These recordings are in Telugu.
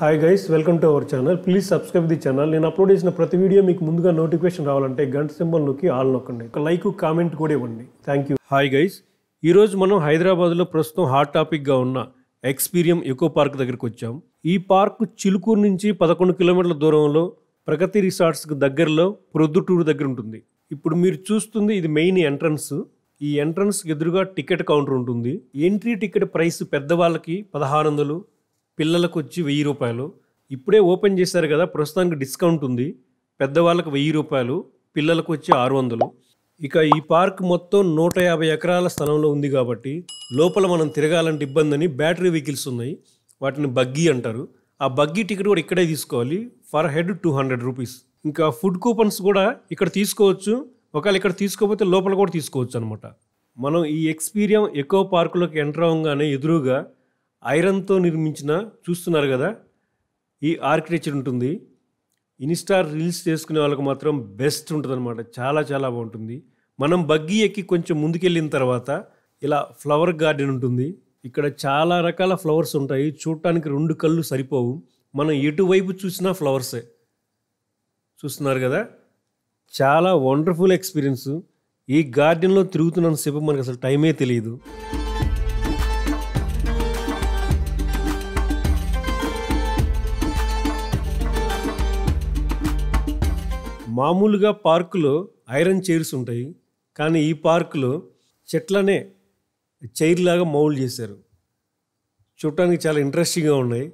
Hi guys, welcome to our channel. Please subscribe the channel. నేను అప్లోడ్ చేసిన ప్రతి వీడియో మీకు ముందుగా నోటిఫికేషన్ రావాలంటే గంట సింబల్ నొక్కి ఆల్ నొక్కండి. ఒక లైక్ కామెంట్ కూడా ఇవ్వండి. Thank you. హాయ్ గైస్, ఈరోజు మనం హైదరాబాద్లో ప్రస్తుతం హాట్ టాపిక్గా ఉన్న ఎక్స్పీరియం ఎకో పార్క్ దగ్గరికి వచ్చాం. ఈ పార్క్ చిలుకూరు నుంచి 11 కిలోమీటర్ల దూరంలో ప్రగతి రిసార్ట్స్కి దగ్గరలో ప్రొద్దుటూరు దగ్గర ఉంటుంది. ఇప్పుడు మీరు చూస్తుంది ఇది మెయిన్ ఎంట్రన్స్. ఈ ఎంట్రన్స్ ఎదురుగా టికెట్ కౌంటర్ ఉంటుంది. ఎంట్రీ టికెట్ ప్రైస్ పెద్దవాళ్ళకి 1600, పిల్లలకు వచ్చి 1000 రూపాయలు. ఇప్పుడే ఓపెన్ చేశారు కదా, ప్రస్తుతానికి డిస్కౌంట్ ఉంది. పెద్దవాళ్ళకి 1000 రూపాయలు, పిల్లలకు వచ్చి 600. ఇక ఈ పార్క్ మొత్తం 150 ఎకరాల స్థలంలో ఉంది కాబట్టి లోపల మనం తిరగాలంటే ఇబ్బంది అని బ్యాటరీ వెహికల్స్ ఉన్నాయి. వాటిని బగ్గీ అంటారు. ఆ బగ్గీ టికెట్ కూడా ఇక్కడే తీసుకోవాలి. For head 200 rupees. ఇంకా ఫుడ్ కూపన్స్ కూడా ఇక్కడ తీసుకోవచ్చు. ఒకవేళ ఇక్కడ తీసుకోకపోతే లోపల కూడా తీసుకోవచ్చు అనమాట. మనం ఈ ఎక్స్పీరియం ఎకో పార్కులోకి ఎంటర్ అవ్వగానే ఎదురుగా ఐరన్తో నిర్మించిన చూస్తున్నారు కదా, ఈ ఆర్కిటెక్చర్ ఉంటుంది. ఇన్స్టా రీల్స్ చేసుకునే వాళ్ళకి మాత్రం బెస్ట్ ఉంటుంది అనమాట. చాలా చాలా బాగుంటుంది. మనం బగ్గీ ఎక్కి కొంచెం ముందుకెళ్ళిన తర్వాత ఇలా ఫ్లవర్ గార్డెన్ ఉంటుంది. ఇక్కడ చాలా రకాల ఫ్లవర్స్ ఉంటాయి. చూడటానికి 2 కళ్ళు సరిపోవు. మనం ఎటువైపు చూసినా ఫ్లవర్సే. చూస్తున్నారు కదా, చాలా వండర్ఫుల్ ఎక్స్పీరియన్స్. ఈ గార్డెన్లో తిరుగుతున్నంతసేపు మనకు అసలు టైమే తెలియదు. మామూలుగా పార్కులో ఐరన్ చైర్స్ ఉంటాయి, కానీ ఈ పార్కులో చెట్లనే చైర్ లాగా మౌల్డ్ చేశారు. చూడటానికి చాలా ఇంట్రెస్టింగ్గా ఉన్నాయి.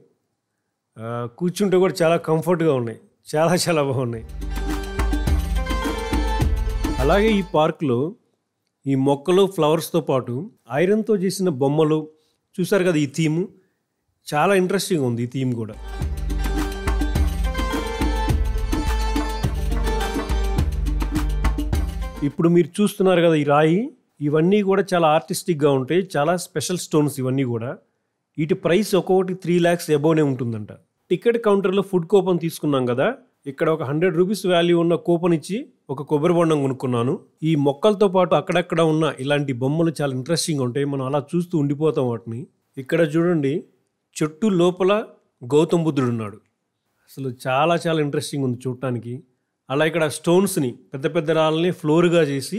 కూర్చుంటే కూడా చాలా కంఫర్ట్గా ఉన్నాయి. చాలా చాలా బాగున్నాయి. అలాగే ఈ పార్కులో ఈ మొక్కలు ఫ్లవర్స్తో పాటు ఐరన్తో చేసిన బొమ్మలు చూసారు కదా. ఈ థీమ్ చాలా ఇంట్రెస్టింగ్గా ఉంది. ఈ థీమ్ కూడా ఇప్పుడు మీరు చూస్తున్నారు కదా, ఈ రాయి ఇవన్నీ కూడా చాలా ఆర్టిస్టిక్గా ఉంటాయి. చాలా స్పెషల్ స్టోన్స్ ఇవన్నీ కూడా. వీటి ప్రైస్ ఒక్కొక్కటి 3 lakhs అబోవ్నే ఉంటుందంట. టికెట్ కౌంటర్లో ఫుడ్ కూపన్ తీసుకున్నాం కదా, ఇక్కడ ఒక 100 రూపీస్ వాల్యూ ఉన్న కూపన్ ఇచ్చి ఒక కొబ్బరి బొండం కొనుక్కున్నాను. ఈ మొక్కలతో పాటు అక్కడక్కడ ఉన్న ఇలాంటి బొమ్మలు చాలా ఇంట్రెస్టింగ్గా ఉంటాయి. మనం అలా చూస్తూ ఉండిపోతాం వాటిని. ఇక్కడ చూడండి, చెట్టు లోపల గౌతమ్ బుద్ధుడు ఉన్నాడు. అసలు చాలా చాలా ఇంట్రెస్టింగ్ ఉంది చూడటానికి. అలా ఇక్కడ స్టోన్స్ని పెద్ద పెద్ద రాళ్ళని ఫ్లోర్గా చేసి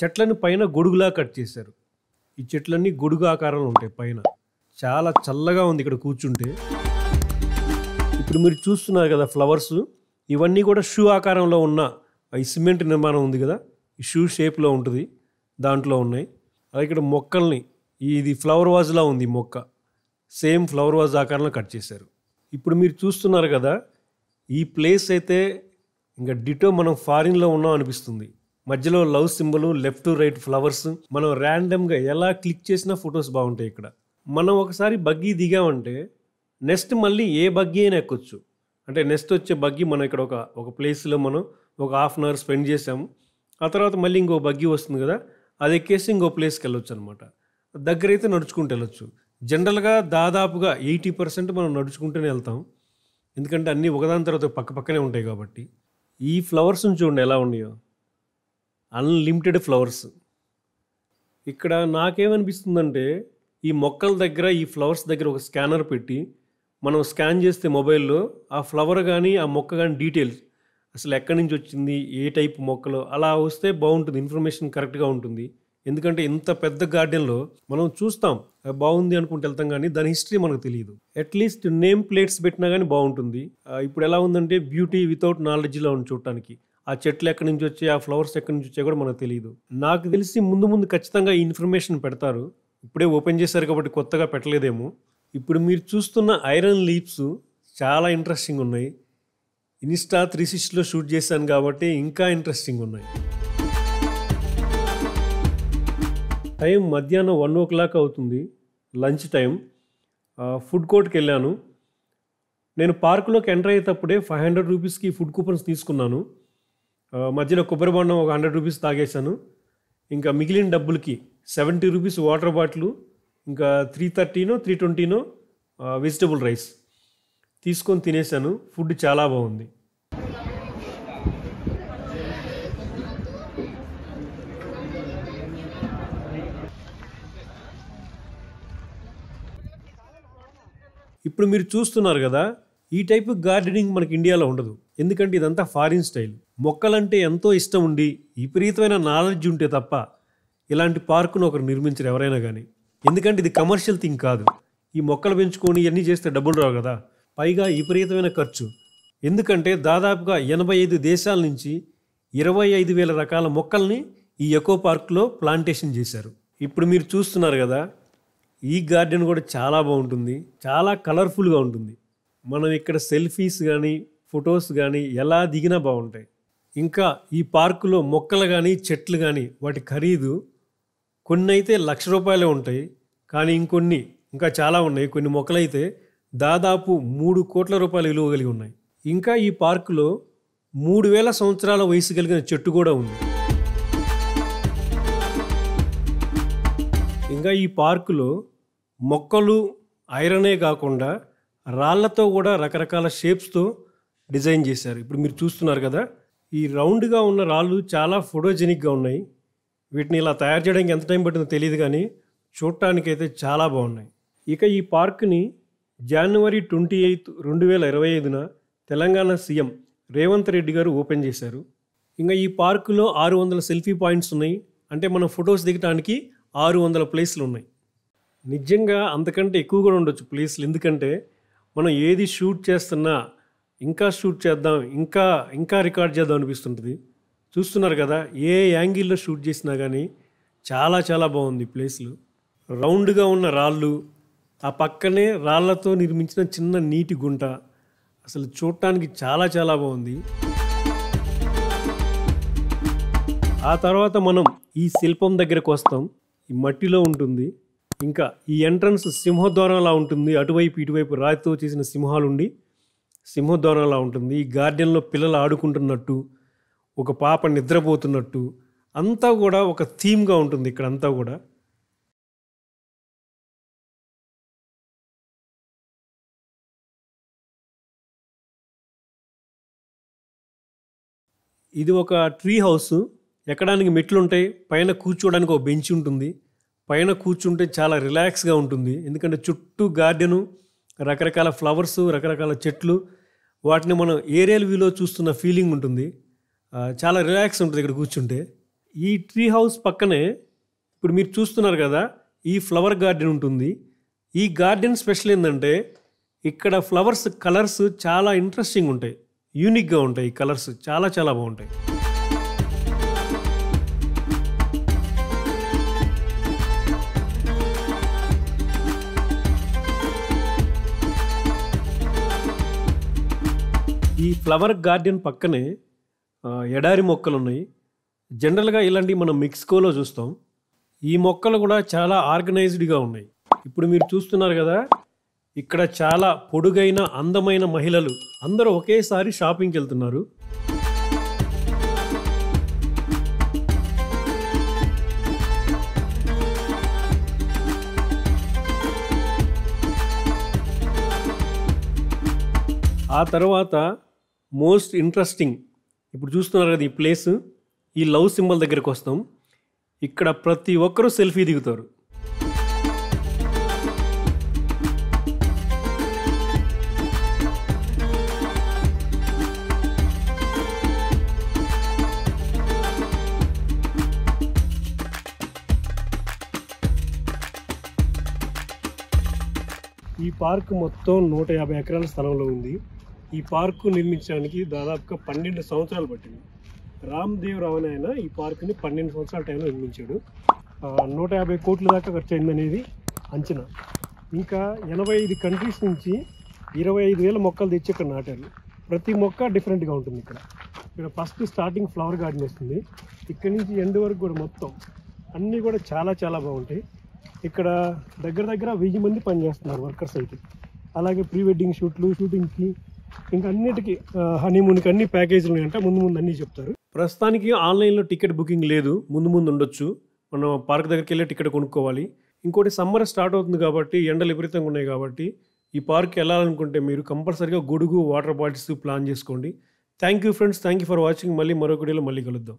చెట్లని పైన గొడుగులా కట్ చేశారు. ఈ చెట్లన్నీ గొడుగు ఆకారంలో ఉంటాయి పైన. చాలా చల్లగా ఉంది ఇక్కడ కూర్చుంటే. ఇప్పుడు మీరు చూస్తున్నారు కదా ఫ్లవర్స్, ఇవన్నీ కూడా షూ ఆకారంలో ఉన్న ఈ సిమెంట్ నిర్మాణం ఉంది కదా, ఈ షూ షేప్లో ఉంటుంది, దాంట్లో ఉన్నాయి. అలాగే ఇక్కడ మొక్కల్ని ఇది ఫ్లవర్ వాజ్లా ఉంది. మొక్క సేమ్ ఫ్లవర్ వాజ్ ఆకారంలో కట్ చేశారు. ఇప్పుడు మీరు చూస్తున్నారు కదా, ఈ ప్లేస్ అయితే ఇంకా డిటో మనం ఫారిన్లో ఉన్నాం అనిపిస్తుంది. మధ్యలో love symbol, left right flowers. మనం ర్యాండమ్గా ఎలా క్లిక్ చేసినా ఫొటోస్ బాగుంటాయి ఇక్కడ. మనం ఒకసారి బగ్గీ దిగామంటే నెక్స్ట్ మళ్ళీ ఏ బగ్గీ అయినా ఎక్కొచ్చు. అంటే నెక్స్ట్ వచ్చే బగ్గీ మనం ఇక్కడ ఒక ప్లేస్లో మనం ఒక 1/2 hour స్పెండ్ చేసాము. ఆ తర్వాత మళ్ళీ ఇంకో బగ్గీ వస్తుంది కదా, అది ఎక్కేసి ఇంకో ప్లేస్కి వెళ్ళొచ్చు అనమాట. దగ్గరైతే నడుచుకుంటూ వెళ్ళొచ్చు. జనరల్గా దాదాపుగా 80% మనం నడుచుకుంటూనే వెళ్తాం. ఎందుకంటే అన్నీ ఒకదాని తర్వాత పక్కనే ఉంటాయి కాబట్టి. ఈ ఫ్లవర్స్ని చూడండి ఎలా ఉన్నాయో, అన్లిమిటెడ్ ఫ్లవర్స్. ఇక్కడ నాకేమనిపిస్తుందంటే ఈ మొక్కల దగ్గర, ఈ ఫ్లవర్స్ దగ్గర ఒక స్కానర్ పెట్టి మనం స్కాన్ చేస్తే మొబైల్లో ఆ ఫ్లవర్ కానీ ఆ మొక్క కానీ డీటెయిల్స్ అసలు ఎక్కడి నుంచి వచ్చింది, ఏ టైప్ మొక్కలు, అలా వస్తే బాగుంటుంది. ఇన్ఫర్మేషన్ కరెక్ట్గా ఉంటుంది. ఎందుకంటే ఇంత పెద్ద గార్డెన్లో మనం చూస్తాం, బాగుంది అనుకుంటూ వెళ్తాం, కానీ దాని హిస్టరీ మనకు తెలియదు. అట్లీస్ట్ నేమ్ ప్లేట్స్ పెట్టినా కానీ బాగుంటుంది. ఇప్పుడు ఎలా ఉందంటే బ్యూటీ వితౌట్ నాలెడ్జ్లో ఉంది చూడటానికి. ఆ చెట్లు ఎక్కడి నుంచి వచ్చాయి, ఆ ఫ్లవర్స్ ఎక్కడి నుంచి వచ్చాయి కూడా మనకు తెలియదు. నాకు తెలిసి ముందు ఖచ్చితంగా ఈ ఇన్ఫర్మేషన్ పెడతారు. ఇప్పుడే ఓపెన్ చేశారు కాబట్టి కొత్తగా పెట్టలేదేమో. ఇప్పుడు మీరు చూస్తున్న ఐరన్ లీప్స్ చాలా ఇంట్రెస్టింగ్ ఉన్నాయి. ఇన్స్టా 360లో షూట్ చేశాను కాబట్టి ఇంకా ఇంట్రెస్టింగ్ ఉన్నాయి. టైం మధ్యాహ్నం 1 o'clock అవుతుంది, లంచ్ టైం. ఫుడ్ కోర్ట్కి వెళ్ళాను. నేను పార్కులోకి ఎంటర్ అయ్యేటప్పుడే 500 రూపీస్కి ఫుడ్ కూపన్స్ తీసుకున్నాను. మధ్యలో కొబ్బరి బొండం ఒక 100 రూపీస్ తాగేశాను. ఇంకా మిగిలిన డబ్బులకి 70 రూపీస్ వాటర్ బాటిల్, ఇంకా 330నో 320నో వెజిటబుల్ రైస్ తీసుకొని తినేసాను. ఫుడ్ చాలా బాగుంది. ఇప్పుడు మీరు చూస్తున్నారు కదా, ఈ టైప్ గార్డెనింగ్ మనకి ఇండియాలో ఉండదు. ఎందుకంటే ఇదంతా ఫారిన్ స్టైల్. మొక్కలంటే ఎంతో ఇష్టం ఉండి విపరీతమైన నాలెడ్జ్ ఉంటే తప్ప ఇలాంటి పార్కును ఒకరు నిర్మించరు ఎవరైనా కానీ. ఎందుకంటే ఇది కమర్షియల్ థింగ్ కాదు. ఈ మొక్కలు పెంచుకొని ఇవన్నీ చేస్తే డబ్బులు రావు కదా, పైగా విపరీతమైన ఖర్చు. ఎందుకంటే దాదాపుగా 85 దేశాల నుంచి 25,000 రకాల మొక్కల్ని ఈ ఎకో పార్క్లో ప్లాంటేషన్ చేశారు. ఇప్పుడు మీరు చూస్తున్నారు కదా, ఈ గార్డెన్ కూడా చాలా బాగుంటుంది, చాలా కలర్ఫుల్గా ఉంటుంది. మనం ఇక్కడ సెల్ఫీస్ కానీ ఫొటోస్ కానీ ఎలా దిగినా బాగుంటాయి. ఇంకా ఈ పార్కులో మొక్కలు కానీ చెట్లు కానీ వాటి ఖరీదు కొన్ని అయితే ₹1,00,000 ఉంటాయి, కానీ ఇంకొన్ని ఇంకా చాలా ఉన్నాయి. కొన్ని మొక్కలైతే దాదాపు 3 కోట్ల రూపాయల విలువ కలిగి ఉన్నాయి. ఇంకా ఈ పార్కులో 3,000 సంవత్సరాల వయసు కలిగిన చెట్టు కూడా ఉంది. ఇంకా ఈ పార్కులో మొక్కలు ఐరనే కాకుండా రాళ్లతో కూడా రకరకాల షేప్స్తో డిజైన్ చేశారు. ఇప్పుడు మీరు చూస్తున్నారు కదా, ఈ రౌండ్గా ఉన్న రాళ్ళు చాలా ఫోటోజెనిక్గా ఉన్నాయి. వీటిని ఇలా తయారు చేయడానికి ఎంత టైం పట్టిందో తెలియదు, కానీ చూడటానికైతే చాలా బాగున్నాయి. ఇక ఈ పార్క్ని జనవరి 28, 2025న తెలంగాణ సీఎం రేవంత్ రెడ్డి గారు ఓపెన్ చేశారు. ఇంకా ఈ పార్కులో 600 సెల్ఫీ పాయింట్స్ ఉన్నాయి. అంటే మనం ఫొటోస్ దిగటానికి 600 ప్లేస్లు ఉన్నాయి. నిజంగా అంతకంటే ఎక్కువ కూడా ఉండొచ్చు ప్లేస్లు. ఎందుకంటే మనం ఏది షూట్ చేస్తున్నా ఇంకా షూట్ చేద్దాం, ఇంకా రికార్డ్ చేద్దాం అనిపిస్తుంటుంది. చూస్తున్నారు కదా, ఏ యాంగిల్లో షూట్ చేసినా కానీ చాలా చాలా బాగుంది ప్లేస్లు. రౌండ్గా ఉన్న రాళ్ళు, ఆ పక్కనే రాళ్లతో నిర్మించిన చిన్న నీటి గుంట, అసలు చూడటానికి చాలా చాలా బాగుంది. ఆ తర్వాత మనం ఈ శిల్పం దగ్గరకు వస్తాం. ఈ మట్టిలో ఉంటుంది. ఇంకా ఈ ఎంట్రన్స్ సింహద్వారంలా ఉంటుంది. అటువైపు ఇటువైపు రాతితో చేసిన సింహాలు ఉండి సింహద్వారంలా ఉంటుంది. ఈ గార్డెన్లో పిల్లలు ఆడుకుంటున్నట్టు, ఒక పాప నిద్రపోతున్నట్టు అంతా కూడా ఒక థీమ్గా ఉంటుంది ఇక్కడంతా కూడా. ఇది ఒక ట్రీ హౌస్. ఎక్కడానికి మెట్లు ఉంటాయి, పైన కూర్చోవడానికి ఒక బెంచ్ ఉంటుంది. పైన కూర్చుంటే చాలా రిలాక్స్గా ఉంటుంది. ఎందుకంటే చుట్టూ గార్డెను, రకరకాల ఫ్లవర్స్, రకరకాల చెట్లు, వాటిని మనం ఏరియల్ వ్యూలో చూస్తున్న ఫీలింగ్ ఉంటుంది. చాలా రిలాక్స్ ఉంటుంది ఇక్కడ కూర్చుంటే. ఈ ట్రీ హౌస్ పక్కనే ఇప్పుడు మీరు చూస్తున్నారు కదా, ఈ ఫ్లవర్ గార్డెన్ ఉంటుంది. ఈ గార్డెన్ స్పెషల్ ఏంటంటే ఇక్కడ ఫ్లవర్స్ కలర్స్ చాలా ఇంట్రెస్టింగ్ ఉంటాయి, యూనిక్గా ఉంటాయి. ఈ కలర్స్ చాలా చాలా బాగుంటాయి. ఈ ఫ్లవర్ గార్డెన్ పక్కనే ఎడారి మొక్కలు ఉన్నాయి. జనరల్గా ఇలాంటివి మనం మెక్సికోలో చూస్తాం. ఈ మొక్కలు కూడా చాలా ఆర్గనైజ్డ్గా ఉన్నాయి. ఇప్పుడు మీరు చూస్తున్నారు కదా, ఇక్కడ చాలా పొడుగైన అందమైన మహిళలు అందరూ ఒకేసారి షాపింగ్కి వెళ్తున్నారు. ఆ తర్వాత మోస్ట్ ఇంట్రెస్టింగ్, ఇప్పుడు చూస్తున్నారు కదా ఈ ప్లేస్, ఈ లవ్ సింబల్ దగ్గరికి వస్తాం. ఇక్కడ ప్రతి ఒక్కరూ సెల్ఫీ దిగుతారు. ఈ పార్క్ మొత్తం 150 ఎకరాల స్థలంలో ఉంది. ఈ పార్కు నిర్మించడానికి దాదాపుగా 12 సంవత్సరాలు పట్టింది. రామ్దేవ్ అనే ఆయన ఈ పార్కుని 12 సంవత్సరాల టైంలో నిర్మించాడు. 150 కోట్ల దాకా ఖర్చు అయిందనేది అంచనా. ఇంకా 85 కంట్రీస్ నుంచి 25,000 మొక్కలు తెచ్చి ఇక్కడ నాటారు. ప్రతి మొక్క డిఫరెంట్గా ఉంటుంది. ఇక్కడ ఫస్ట్ స్టార్టింగ్ ఫ్లవర్ గార్డెన్ వస్తుంది. ఇక్కడి నుంచి ఎండ్ వరకు కూడా మొత్తం అన్నీ కూడా చాలా చాలా బాగుంటాయి. ఇక్కడ దగ్గర 1000 మంది పనిచేస్తున్నారు వర్కర్స్ అయితే. అలాగే ప్రీ వెడ్డింగ్ షూటింగ్కి ఇంకా అన్నిటికీ హనీమూన్కి అన్ని ప్యాకేజీలు ఉన్నాయంట. ముందు అన్నీ చెప్తారు. ప్రస్తుతానికి ఆన్లైన్లో టికెట్ బుకింగ్ లేదు, ముందు ఉండొచ్చు. మనం పార్క్ దగ్గరికి వెళ్ళి టికెట్ కొనుక్కోవాలి. ఇంకోటి సమ్మర్ స్టార్ట్ అవుతుంది కాబట్టి ఎండలు విపరీతంగా ఉన్నాయి కాబట్టి ఈ పార్క్ వెళ్ళాలనుకుంటే మీరు కంపల్సరీగా గొడుగు, వాటర్ బాటిల్స్ ప్లాన్ చేసుకోండి. Thank you friends, thank you for watching. మళ్ళీ మరొక వీడియోలో మళ్ళీ కలుద్దాం.